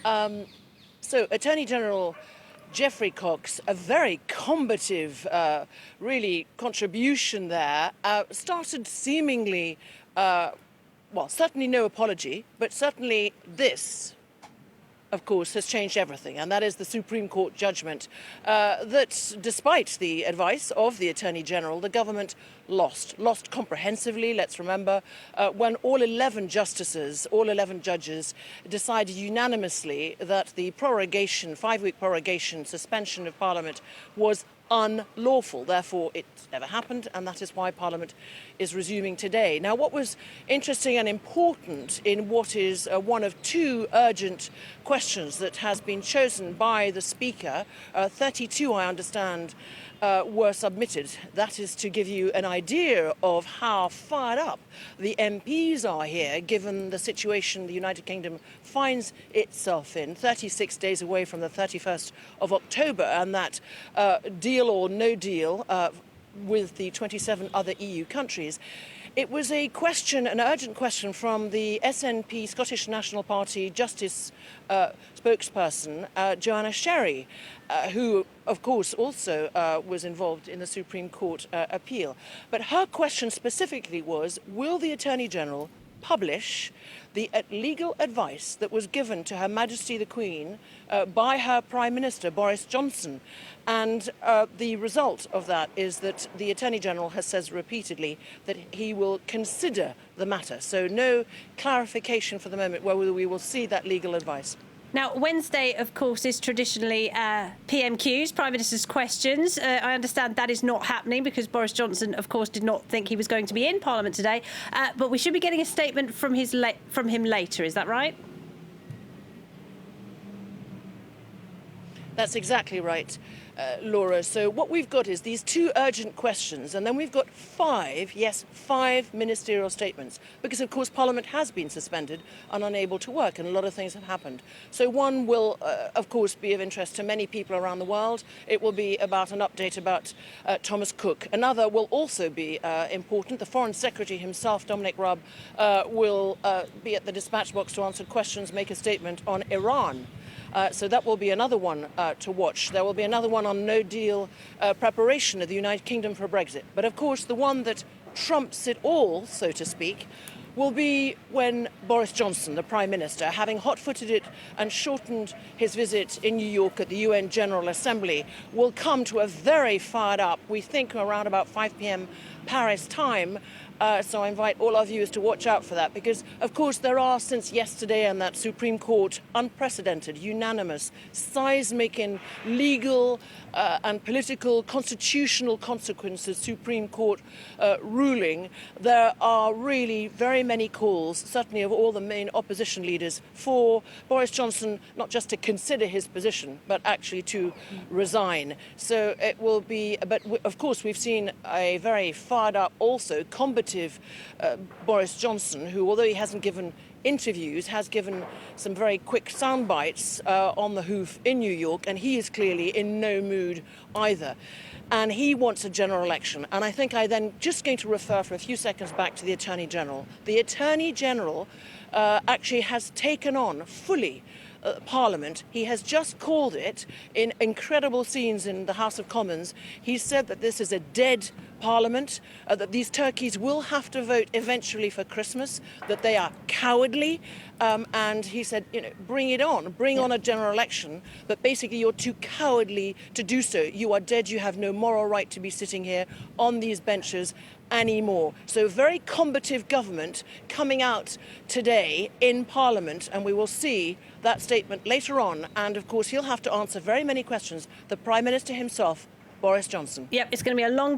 So Attorney General Geoffrey Cox, a very combative, really contribution there, started seemingly, well, certainly no apology, but certainly this, of course, has changed everything, and that is the Supreme Court judgment that, despite the advice of the Attorney General, the government lost comprehensively. Let's remember when all 11 justices, all 11 judges decided unanimously that the prorogation, 5-week prorogation, suspension of Parliament was unlawful. Therefore, it never happened, and that is why Parliament is resuming today. Now, what was interesting and important in what is one of two urgent questions that has been chosen by the Speaker, 32, I understand, were submitted. That is to give you an idea of how fired up the MPs are here, given the situation the United Kingdom finds itself in, 36 days away from the 31st of October, and that deal or no deal with the 27 other EU countries. It was a question, an urgent question from the SNP, Scottish National Party Justice spokesperson, Joanna Sherry, who, of course, also was involved in the Supreme Court appeal. But her question specifically was, will the Attorney General publish the legal advice that was given to Her Majesty the Queen by her Prime Minister, Boris Johnson? And the result of that is that the Attorney General has said repeatedly that he will consider the matter. So no clarification for the moment whether we will see that legal advice. Now, Wednesday, of course, is traditionally PMQs, Prime Minister's questions. I understand that is not happening because Boris Johnson, of course, did not think he was going to be in Parliament today. But we should be getting a statement from him later. Is that right? That's exactly right, Laura. So what we've got is these two urgent questions, and then we've got five ministerial statements, because, of course, Parliament has been suspended and unable to work, and a lot of things have happened. So one will, of course, be of interest to many people around the world. It will be about an update about Thomas Cook. Another will also be important. The Foreign Secretary himself, Dominic Raab, will be at the dispatch box to answer questions, make a statement on Iran. So that will be another one to watch. There will be another one on no-deal preparation of the United Kingdom for Brexit. But of course, the one that trumps it all, so to speak, will be when Boris Johnson, the Prime Minister, having hot-footed it and shortened his visit in New York at the UN General Assembly, will come to a very fired up, we think around about 5 p.m. Paris time. So I invite all our viewers to watch out for that, because, of course, there are, since yesterday and that Supreme Court, unprecedented, unanimous, seismic in legal and political, constitutional consequences, Supreme Court ruling. There are really very many calls, certainly of all the main opposition leaders, for Boris Johnson not just to consider his position, but actually to resign. So it will be, but of course we've seen a very fired up, also combative Boris Johnson, who, although he hasn't given interviews, has given some very quick sound bites on the hoof in New York, and he is clearly in no mood either. And he wants a general election. And I think I then just going to refer for a few seconds back to the Attorney General. The Attorney General actually has taken on fully Parliament. He has just called it, in incredible scenes in the House of Commons, he said that this is a dead Parliament, that these turkeys will have to vote eventually for Christmas, that they are cowardly, and he said, you know, bring it on, bring on a general election, but basically you're too cowardly to do so. You are dead, you have no moral right to be sitting here on these benches anymore. So very combative government coming out today in Parliament, and we will see that statement later on. And of course, he'll have to answer very many questions. The Prime Minister himself, Boris Johnson. Yep, it's going to be a long